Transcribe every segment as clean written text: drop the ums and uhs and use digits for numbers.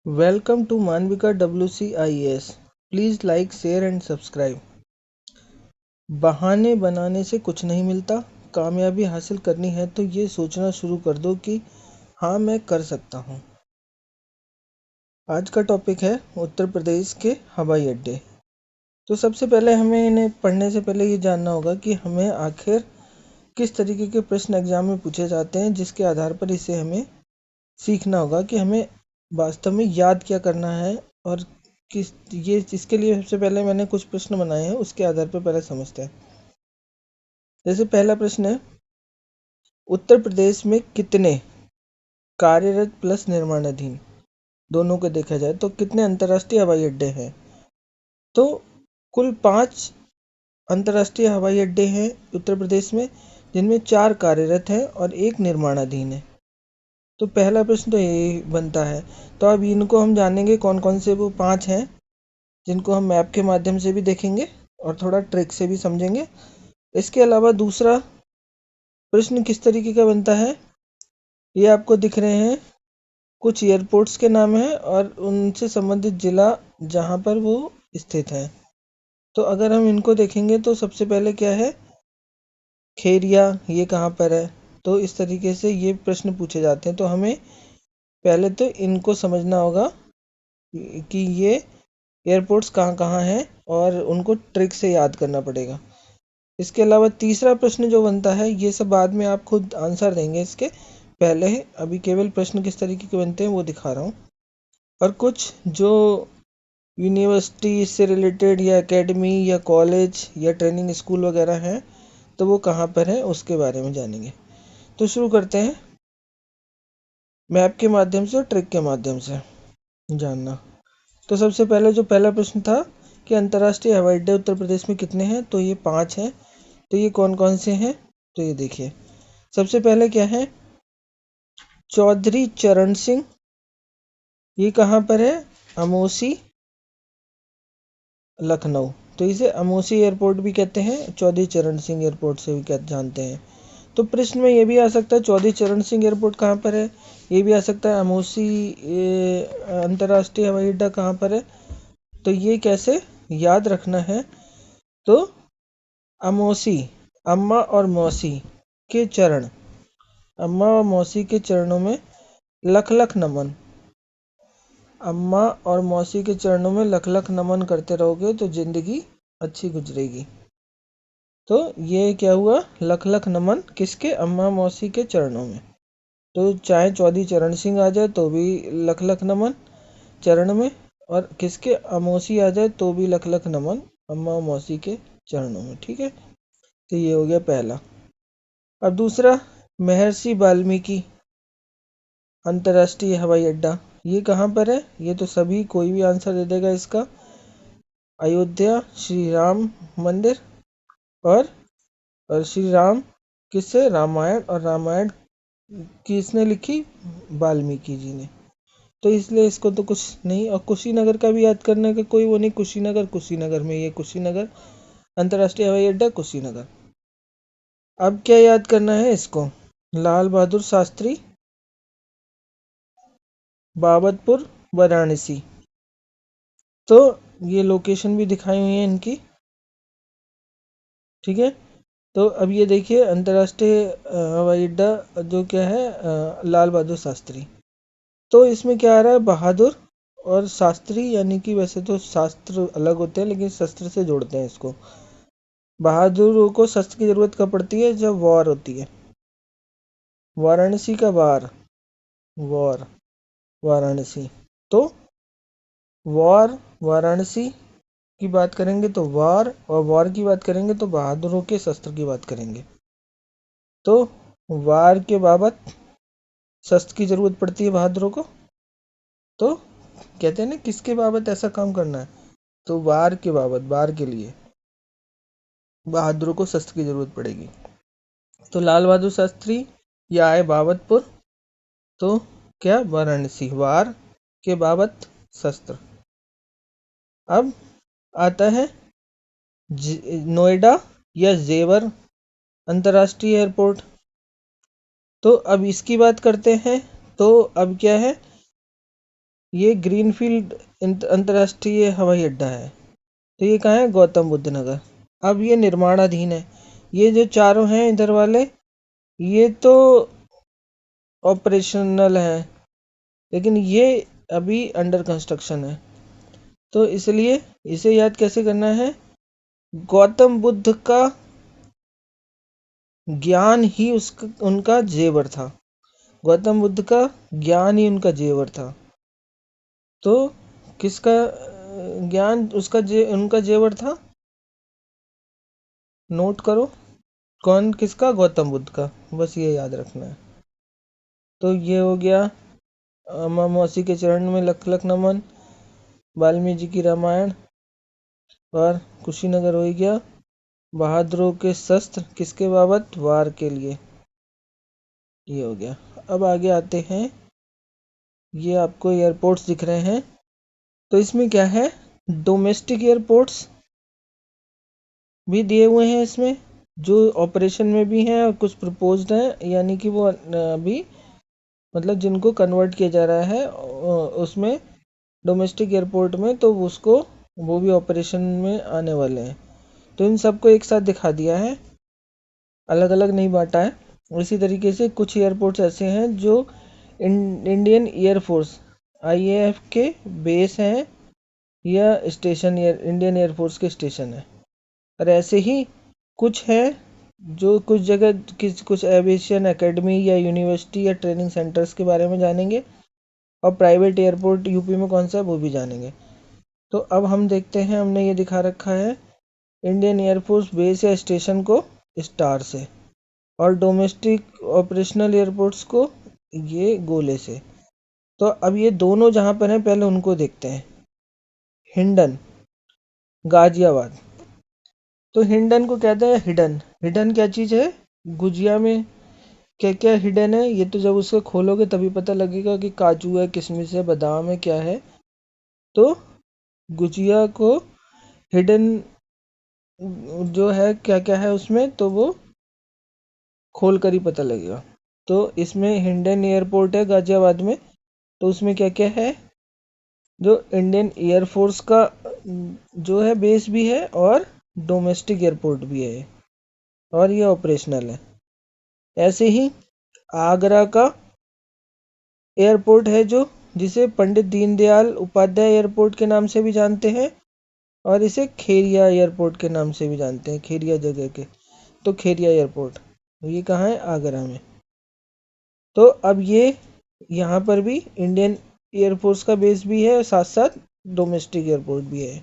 Welcome to Manvika WCIS. Please like, share and subscribe. बहाने बनाने से कुछ नहीं मिलता। कामयाबी हासिल करनी है तो ये सोचना शुरू कर दो कि हाँ मैं कर सकता हूँ। आज का टॉपिक है उत्तर प्रदेश के हवाई अड्डे। तो सबसे पहले हमें इन्हें पढ़ने से पहले ये जानना होगा कि हमें आखिर किस तरीके के प्रश्न एग्जाम में पूछे जाते हैं, जिसके आधार पर इसे हमें सीखना होगा कि हमें वास्तव में याद क्या करना है। और किस ये इसके लिए सबसे पहले मैंने कुछ प्रश्न बनाए हैं, उसके आधार पर पहले समझते हैं। जैसे पहला प्रश्न है, उत्तर प्रदेश में कितने कार्यरत प्लस निर्माणाधीन दोनों को देखा जाए तो कितने अंतर्राष्ट्रीय हवाई अड्डे हैं? तो कुल 5 अंतर्राष्ट्रीय हवाई अड्डे हैं उत्तर प्रदेश में, जिनमें 4 कार्यरत हैं और एक निर्माणाधीन है। तो पहला प्रश्न तो यही बनता है। तो अब इनको हम जानेंगे कौन कौन से वो 5 हैं, जिनको हम मैप के माध्यम से भी देखेंगे और थोड़ा ट्रिक से भी समझेंगे। इसके अलावा दूसरा प्रश्न किस तरीके का बनता है, ये आपको दिख रहे हैं कुछ एयरपोर्ट्स के नाम हैं और उनसे संबंधित जिला जहाँ पर वो स्थित है। तो अगर हम इनको देखेंगे तो सबसे पहले क्या है, खेरिया, ये कहाँ पर है? तो इस तरीके से ये प्रश्न पूछे जाते हैं। तो हमें पहले तो इनको समझना होगा कि ये एयरपोर्ट्स कहाँ कहाँ हैं और उनको ट्रिक से याद करना पड़ेगा। इसके अलावा तीसरा प्रश्न जो बनता है, ये सब बाद में आप खुद आंसर देंगे इसके पहले, अभी केवल प्रश्न किस तरीके के बनते हैं वो दिखा रहा हूँ। और कुछ जो यूनिवर्सिटी से रिलेटेड या एकेडमी या कॉलेज या ट्रेनिंग स्कूल वगैरह हैं, तो वो कहाँ पर है उसके बारे में जानेंगे। तो शुरू करते हैं मैप के माध्यम से और ट्रिक के माध्यम से जानना। तो सबसे पहले जो पहला प्रश्न था कि अंतर्राष्ट्रीय हवाई अड्डे उत्तर प्रदेश में कितने हैं, तो ये 5 हैं। तो ये कौन कौन से हैं, तो ये देखिए। सबसे पहले क्या है, चौधरी चरण सिंह, ये कहाँ पर है? अमोसी, लखनऊ। तो इसे अमोसी एयरपोर्ट भी कहते हैं, चौधरी चरण सिंह एयरपोर्ट से भी जानते हैं। तो प्रश्न में ये भी आ सकता है चौधरी चरण सिंह एयरपोर्ट कहाँ पर है, ये भी आ सकता है अमोसी अंतर्राष्ट्रीय हवाई अड्डा कहाँ पर है। तो ये कैसे याद रखना है, तो अमोसी, अम्मा और मौसी के चरण, अम्मा और मौसी के चरणों में लख लख नमन। अम्मा और मौसी के चरणों में लख लख नमन करते रहोगे तो जिंदगी अच्छी गुजरेगी। तो ये क्या हुआ, लख लख नमन किसके? अम्मा मौसी के चरणों में। तो चाहे चौधरी चरण सिंह आ जाए तो भी लख लख नमन चरण में, और किसके? अमोसी आ जाए तो भी लख लख नमन अम्मा और मौसी के चरणों में। ठीक है, तो ये हो गया पहला। अब दूसरा, महर्षि वाल्मीकि अंतर्राष्ट्रीय हवाई अड्डा, ये कहाँ पर है? ये तो सभी कोई भी आंसर दे देगा इसका। अयोध्या श्री राम मंदिर, और श्री राम किससे? रामायण, और रामायण किसने लिखी? वाल्मीकि जी ने। तो इसलिए इसको तो कुछ नहीं। और कुशीनगर का भी याद करने का कोई वो नहीं, कुशीनगर, कुशीनगर में ये कुशीनगर अंतर्राष्ट्रीय हवाई अड्डा कुशीनगर। अब क्या याद करना है इसको, लाल बहादुर शास्त्री बाबतपुर वाराणसी। तो ये लोकेशन भी दिखाई हुई है इनकी। ठीक है, तो अब ये देखिए अंतर्राष्ट्रीय हवाई अड्डा जो क्या है, लाल बहादुर शास्त्री। तो इसमें क्या आ रहा है, बहादुर और शास्त्री, यानी कि वैसे तो शास्त्र अलग होते हैं लेकिन शस्त्र से जोड़ते हैं इसको। बहादुर को शस्त्र की जरूरत कब पड़ती है? जब वॉर होती है। वाराणसी का वार, वॉर, वाराणसी। तो वॉर, वाराणसी की बात करेंगे तो वार, और वॉर की बात करेंगे तो बहादुरों के शस्त्र की बात करेंगे। तो वार के बाबत शस्त्र की जरूरत पड़ती है बहादुरों को। तो कहते हैं ना किसके बाबत ऐसा काम करना है, तो वार के बाबत, वार के लिए बहादुरों को शस्त्र की जरूरत पड़ेगी। तो लाल बहादुर शास्त्री या आए बाबतपुर, तो क्या? वाराणसी, वार के बाबत शस्त्र। अब आता है नोएडा या जेवर अंतर्राष्ट्रीय एयरपोर्ट। तो अब इसकी बात करते हैं। तो अब क्या है, ये ग्रीनफील्ड अंतर्राष्ट्रीय हवाई अड्डा है। तो ये कहाँ है? गौतम बुद्ध नगर। अब ये निर्माणाधीन है। ये जो चारों हैं इधर वाले, ये तो ऑपरेशनल है, लेकिन ये अभी अंडर कंस्ट्रक्शन है। तो इसलिए इसे याद कैसे करना है? गौतम बुद्ध का ज्ञान ही उसका उनका जेवर था। गौतम बुद्ध का ज्ञान ही उनका जेवर था। तो किसका ज्ञान उनका जेवर था? नोट करो। कौन किसका? गौतम बुद्ध का। बस ये याद रखना है। तो ये हो गया अम्मा मौसी के चरण में लख लख नमन, वाल्मीकि जी की रामायण, और कुशीनगर हो गया। बहादुरों के शस्त्र किसके बाबत? वार के लिए। ये हो गया। अब आगे आते हैं। ये आपको एयरपोर्ट्स दिख रहे हैं। तो इसमें क्या है? डोमेस्टिक एयरपोर्ट्स भी दिए हुए हैं इसमें, जो ऑपरेशन में भी हैं और कुछ प्रपोज्ड हैं, यानी कि वो अभी मतलब जिनको कन्वर्ट किया जा रहा है उसमें डोमेस्टिक एयरपोर्ट में, तो उसको वो भी ऑपरेशन में आने वाले हैं। तो इन सबको एक साथ दिखा दिया है, अलग अलग नहीं बांटा है। इसी तरीके से कुछ एयरपोर्ट्स ऐसे हैं जो इंडियन एयरफोर्स आईएएफ के बेस हैं या स्टेशन, इंडियन एयरफोर्स के स्टेशन है। और ऐसे ही कुछ है जो कुछ जगह कुछ एविएशन एकेडमी या यूनिवर्सिटी या ट्रेनिंग सेंटर्स के बारे में जानेंगे, और प्राइवेट एयरपोर्ट यूपी में कौन सा है वो भी जानेंगे। तो अब हम देखते हैं, हमने ये दिखा रखा है इंडियन एयरफोर्स बेस या स्टेशन को स्टार से, और डोमेस्टिक ऑपरेशनल एयरपोर्ट्स को ये गोले से। तो अब ये दोनों जहाँ पर हैं पहले उनको देखते हैं। हिंडन, गाजियाबाद। तो हिंडन को कहते हैं हिडन। हिडन क्या चीज़ है? गुजिया में क्या क्या हिडन है, ये तो जब उसको खोलोगे तभी पता लगेगा कि काजू है, किशमिश है, बादाम है, क्या है। तो गुजिया को हिडन जो है क्या क्या है उसमें, तो वो खोल कर ही पता लगेगा। तो इसमें हिंडन एयरपोर्ट है गाजियाबाद में। तो उसमें क्या क्या है? जो इंडियन एयरफोर्स का जो है बेस भी है, और डोमेस्टिक एयरपोर्ट भी है, और ये ऑपरेशनल है। ऐसे ही आगरा का एयरपोर्ट है, जो जिसे पंडित दीनदयाल उपाध्याय एयरपोर्ट के नाम से भी जानते हैं, और इसे खेरिया एयरपोर्ट के नाम से भी जानते हैं, खेरिया जगह के। तो खेरिया एयरपोर्ट ये कहाँ है? आगरा में। तो अब ये यहाँ पर भी इंडियन एयरफोर्स का बेस भी है, और साथ साथ डोमेस्टिक एयरपोर्ट भी है।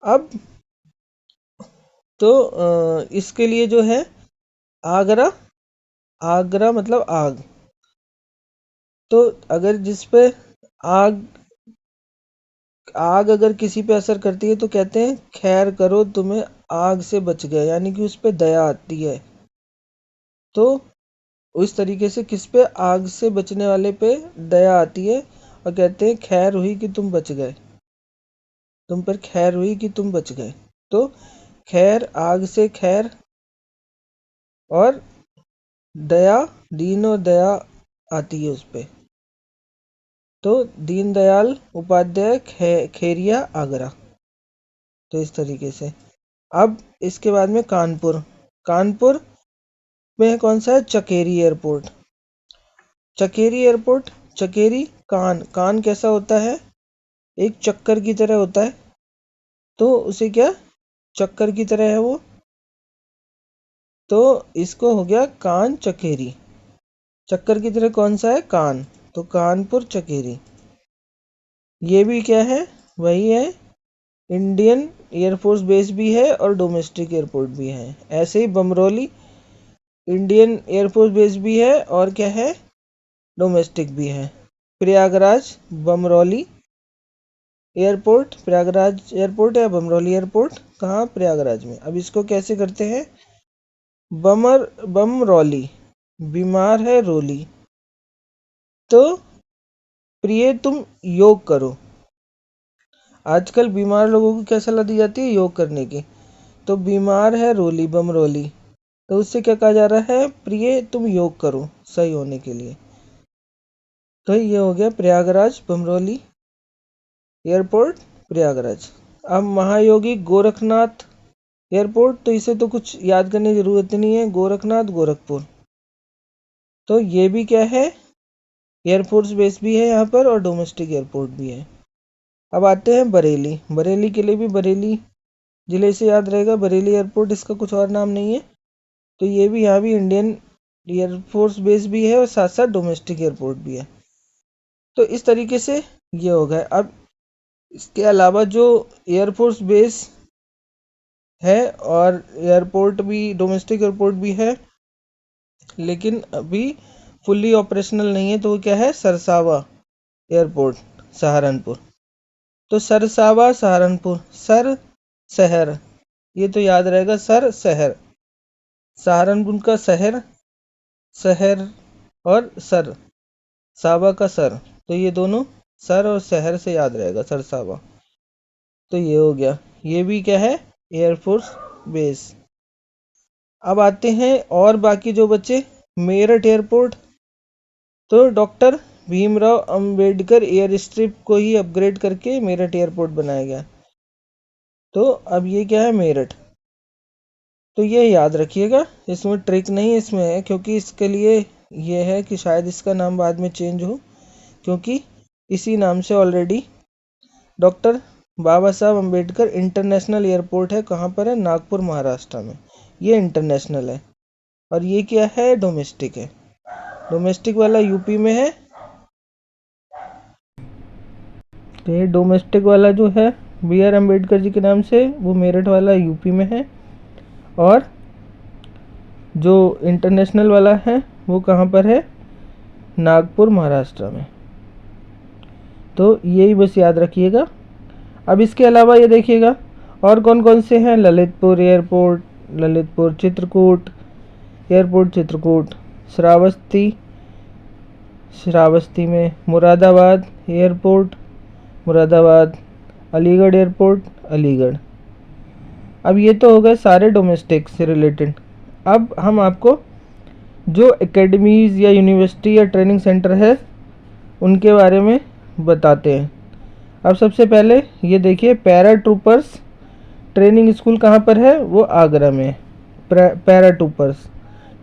अब तो इसके लिए जो है आगरा, आगरा मतलब आग। तो अगर जिस पे आग आग अगर किसी पे असर करती है तो कहते हैं खैर करो तुम्हें आग से बच गए, यानी कि उस पे दया आती है। तो उस तरीके से किस पे? आग से बचने वाले पे दया आती है, और कहते हैं खैर हुई कि तुम बच गए, तुम पर खैर हुई कि तुम बच गए। तो खैर, आग से खैर, और दया, दीन और दया आती है उस पे। तो दीनदयाल उपाध्याय खेरिया आगरा। तो इस तरीके से। अब इसके बाद में कानपुर। कानपुर में कौन सा है? चकेरी एयरपोर्ट। चकेरी एयरपोर्ट, चकेरी कान, कान कैसा होता है? एक चक्कर की तरह होता है। तो उसे क्या? चक्कर की तरह है वो। तो इसको हो गया कान चकेरी। चक्कर की तरह कौन सा है? कान। तो कानपुर चकेरी। ये भी क्या है? वही है, इंडियन एयरफोर्स बेस भी है और डोमेस्टिक एयरपोर्ट भी है। ऐसे ही बमरौली इंडियन एयरफोर्स बेस भी है, और क्या है? डोमेस्टिक भी है। प्रयागराज बमरौली एयरपोर्ट, प्रयागराज एयरपोर्ट या बमरौली एयरपोर्ट, कहाँ? प्रयागराज में। अब इसको कैसे करते हैं? बमरौली, बीमार है रोली। तो प्रिय तुम योग करो। आजकल बीमार लोगों को क्या सलाह दी जाती है? योग करने की। तो बीमार है रोली, बमरौली, तो उससे क्या कहा जा रहा है? प्रिय तुम योग करो सही होने के लिए। तो ये हो गया प्रयागराज बमरौली एयरपोर्ट प्रयागराज। अब महायोगी गोरखनाथ एयरपोर्ट, तो इसे तो कुछ याद करने की जरूरत नहीं है, गोरखनाथ गोरखपुर। तो ये भी क्या है, एयरफोर्स बेस भी है यहाँ पर और डोमेस्टिक एयरपोर्ट भी है। अब आते हैं बरेली। बरेली के लिए भी बरेली जिले से याद रहेगा, बरेली एयरपोर्ट, इसका कुछ और नाम नहीं है। तो ये भी, यहाँ भी इंडियन एयरफोर्स बेस भी है और साथ साथ डोमेस्टिक एयरपोर्ट भी है। तो इस तरीके से ये हो गया। अब इसके अलावा जो एयरफोर्स बेस है और एयरपोर्ट भी, डोमेस्टिक एयरपोर्ट भी है, लेकिन अभी फुल्ली ऑपरेशनल नहीं है, तो वो क्या है, सरसावा एयरपोर्ट सहारनपुर। तो सरसावा सहारनपुर, सर शहर, ये तो याद रहेगा, सर शहर, सहारनपुर का शहर, शहर और सर, सावा का सर, तो ये दोनों सर और शहर से याद रहेगा, सरसावा। तो ये हो गया, ये भी क्या है, एयरफोर्स बेस। अब आते हैं और बाकी जो बचे, मेरठ एयरपोर्ट। तो doctor Bhimrao Ambedkar air strip को ही अपग्रेड करके मेरठ एयरपोर्ट बनाया गया। तो अब ये क्या है, मेरठ। तो ये याद रखिएगा, इसमें ट्रिक नहीं इसमें है, क्योंकि इसके लिए ये है कि शायद इसका नाम बाद में चेंज हो, क्योंकि इसी नाम से ऑलरेडी डॉक्टर बाबा साहब अम्बेडकर इंटरनेशनल एयरपोर्ट है। कहाँ पर है, नागपुर महाराष्ट्र में। ये इंटरनेशनल है और ये क्या है, डोमेस्टिक है। डोमेस्टिक वाला यूपी में है। तो ये डोमेस्टिक वाला जो है बी आर अम्बेडकर जी के नाम से, वो मेरठ वाला यूपी में है, और जो इंटरनेशनल वाला है वो कहाँ पर है, नागपुर महाराष्ट्र में। तो यही बस याद रखिएगा। अब इसके अलावा ये देखिएगा और कौन कौन से हैं, ललितपुर एयरपोर्ट, ललितपुर, चित्रकूट एयरपोर्ट, चित्रकूट, श्रावस्ती, श्रावस्ती में, मुरादाबाद एयरपोर्ट, मुरादाबाद, अलीगढ़ एयरपोर्ट, अलीगढ़। अब ये तो हो गए सारे डोमेस्टिक से रिलेटेड। अब हम आपको जो एकेडमीज़ या यूनिवर्सिटी या ट्रेनिंग सेंटर है उनके बारे में बताते हैं। अब सबसे पहले ये देखिए, पैरा ट्रूपर्स ट्रेनिंग स्कूल कहाँ पर है, वो आगरा में। पैरा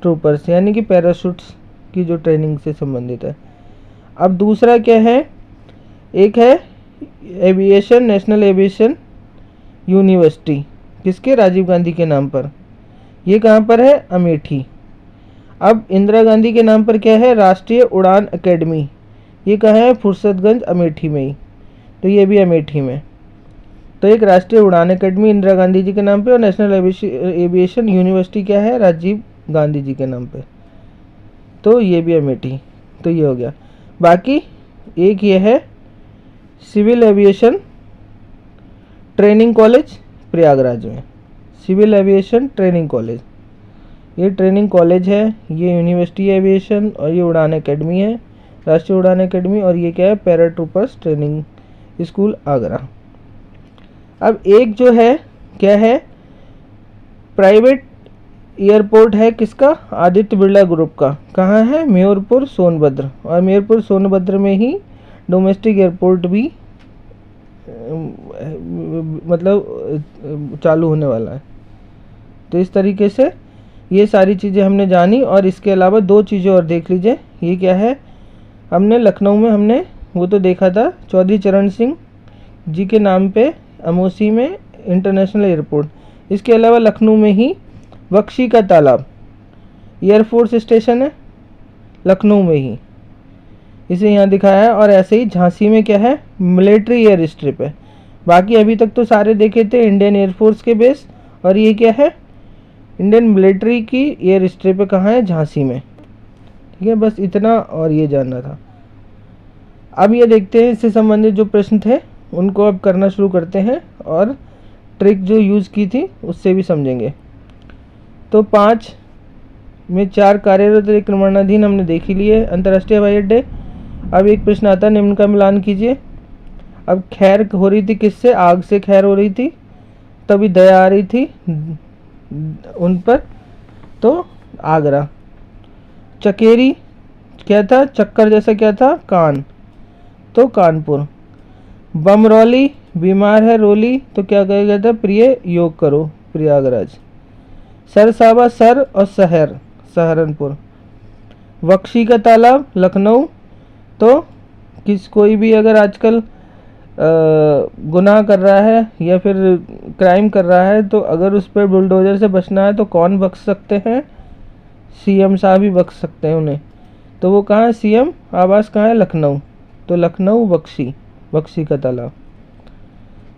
ट्रूपर्स यानी कि पैराशूट्स की जो ट्रेनिंग से संबंधित है। अब दूसरा क्या है, एक है एविएशन, नेशनल एविएशन यूनिवर्सिटी, किसके, राजीव गांधी के नाम पर। ये कहाँ पर है, अमेठी। अब इंदिरा गांधी के नाम पर क्या है, राष्ट्रीय उड़ान एकेडमी, ये कहाँ है, फुर्सतगंज, अमेठी में ही। तो ये भी अमेठी में। तो एक राष्ट्रीय उड़ान एकेडमी इंदिरा गांधी जी के नाम पे और नेशनल एविएशन यूनिवर्सिटी क्या है, राजीव गांधी जी के नाम पे। तो ये भी अमेठी। तो ये हो गया। बाकी एक ये है civil aviation training college Prayagraj में, सिविल एविएशन ट्रेनिंग कॉलेज, ये ट्रेनिंग कॉलेज है, ये यूनिवर्सिटी एविएशन और ये उड़ान एकेडमी है, राष्ट्रीय उड़ान एकेडमी। और ये क्या है, पैराट्रूपर्स ट्रेनिंग स्कूल आगरा। अब एक जो है क्या है, प्राइवेट एयरपोर्ट है, किसका, आदित्य बिरला ग्रुप का। कहाँ है, मेयरपुर सोनभद्र। और मेयरपुर सोनभद्र में ही डोमेस्टिक एयरपोर्ट भी मतलब चालू होने वाला है। तो इस तरीके से ये सारी चीज़ें हमने जानी। और इसके अलावा दो चीज़ें और देख लीजिए। ये क्या है, हमने लखनऊ में हमने वो तो देखा था, चौधरी चरण सिंह जी के नाम पे अमोसी में इंटरनेशनल एयरपोर्ट। इसके अलावा लखनऊ में ही बख्शी का तालाब एयरफोर्स स्टेशन है, लखनऊ में ही, इसे यहाँ दिखाया है। और ऐसे ही झांसी में क्या है, मिलिट्री एयर स्ट्रिप है। बाकी अभी तक तो सारे देखे थे इंडियन एयरफोर्स के बेस, और ये क्या है, इंडियन मिलिट्री की एयर स्ट्रिप है, कहाँ है, झांसी में। ठीक है, बस इतना और ये जानना था। अब ये देखते हैं इससे संबंधित जो प्रश्न थे उनको अब करना शुरू करते हैं, और ट्रिक जो यूज़ की थी उससे भी समझेंगे। तो 5 में 4 कार्यरत एक निर्माणाधीन हमने देख ही लिए, अंतर्राष्ट्रीय हवाई अड्डे। अब एक प्रश्न आता है, निम्न का मिलान कीजिए। अब खैर हो रही थी किससे, आग से खैर हो रही थी, तभी दया आ रही थी उन पर, तो आगरा। चकेरी क्या था, चक्कर जैसा क्या था, कान, तो कानपुर। बमरौली, बीमार है रोली, तो क्या कहा गया था, प्रिय योग करो, प्रयागराज। सरसावा, सर और शहर, सहारनपुर। बख्शी का तालाब, लखनऊ, तो कोई भी अगर आजकल गुनाह कर रहा है या फिर क्राइम कर रहा है, तो अगर उस पर बुलडोज़र से बचना है तो कौन बख्श सकते हैं, सीएम साहब ही बख्श सकते हैं उन्हें। तो वो कहाँ है, सीएम आवास कहाँ है, लखनऊ, तो लखनऊ बख्शी, बख्शी का तालाब।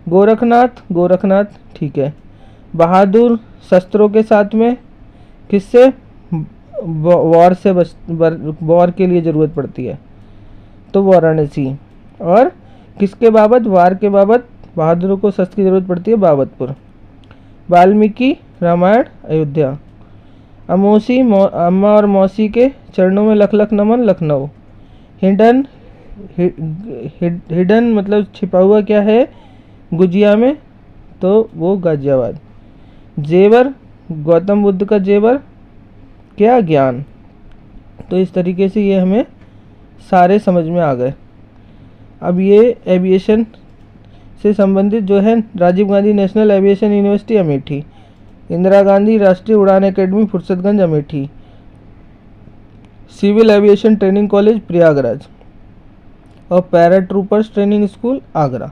गोरखनाथ, गोरखनाथ, ठीक है। बहादुर, शस्त्रों के साथ में, किससे, वॉर से वॉर के लिए ज़रूरत पड़ती है, तो वाराणसी। और किसके बाबत, वार के बाबत बहादुरों को शस्त्र की ज़रूरत पड़ती है, बाबतपुर। वाल्मीकि रामायण, अयोध्या। अमोसी, अम्मा और मौसी के चरणों में लख लख नमन, लखनऊ। हिडन, हिडन मतलब छिपा हुआ क्या है, गुजिया में, तो वो गाजियाबाद। जेवर, गौतम बुद्ध का जेवर क्या, ज्ञान। तो इस तरीके से ये हमें सारे समझ में आ गए। अब ये एविएशन से संबंधित जो है, Rajiv Gandhi national aviation university Amethi, Indira Gandhi Rashtriya Udan academy Fursatganj Amethi, civil aviation training college Prayagraj और para troopers training school Agra.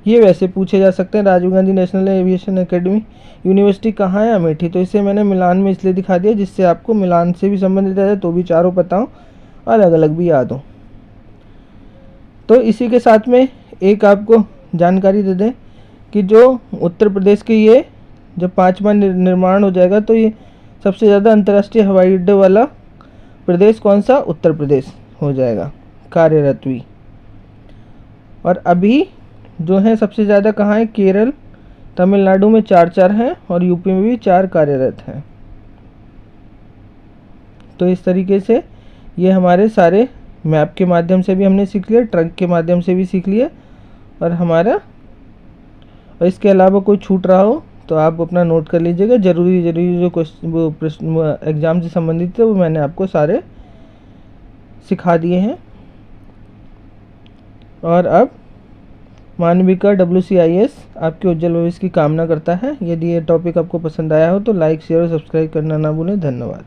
ये वैसे पूछे जा सकते हैं। Rajiv Gandhi national aviation academy university कहाँ है, अमेठी, तो इसे मैंने मिलान में इसलिए दिखा दिया जिससे आपको मिलान से भी संबंधित है तो भी चारों पता हो, अलग अलग भी याद हो। तो इसी के साथ में एक आपको जानकारी दे दें कि जो उत्तर प्रदेश के ये जब 5वां निर्माण हो जाएगा तो ये सबसे ज़्यादा अंतर्राष्ट्रीय हवाई अड्डे वाला प्रदेश कौन सा, उत्तर प्रदेश हो जाएगा, कार्यरत भी। और अभी जो है सबसे ज़्यादा कहाँ है, केरल, तमिलनाडु में 4 हैं और यूपी में भी 4 कार्यरत हैं। तो इस तरीके से ये हमारे सारे मैप के माध्यम से भी हमने सीख लिया, ट्रक के माध्यम से भी सीख लिया, और हमारा, और इसके अलावा कोई छूट रहा हो तो आप अपना नोट कर लीजिएगा। ज़रूरी जो क्वेश्चन, वो प्रश्न एग्ज़ाम से संबंधित थे वो मैंने आपको सारे सिखा दिए हैं। और अब मानविका WCIS आपके उज्जवल भविष्य की कामना करता है। यदि ये टॉपिक आपको पसंद आया हो तो लाइक, शेयर और सब्सक्राइब करना ना भूलें। धन्यवाद।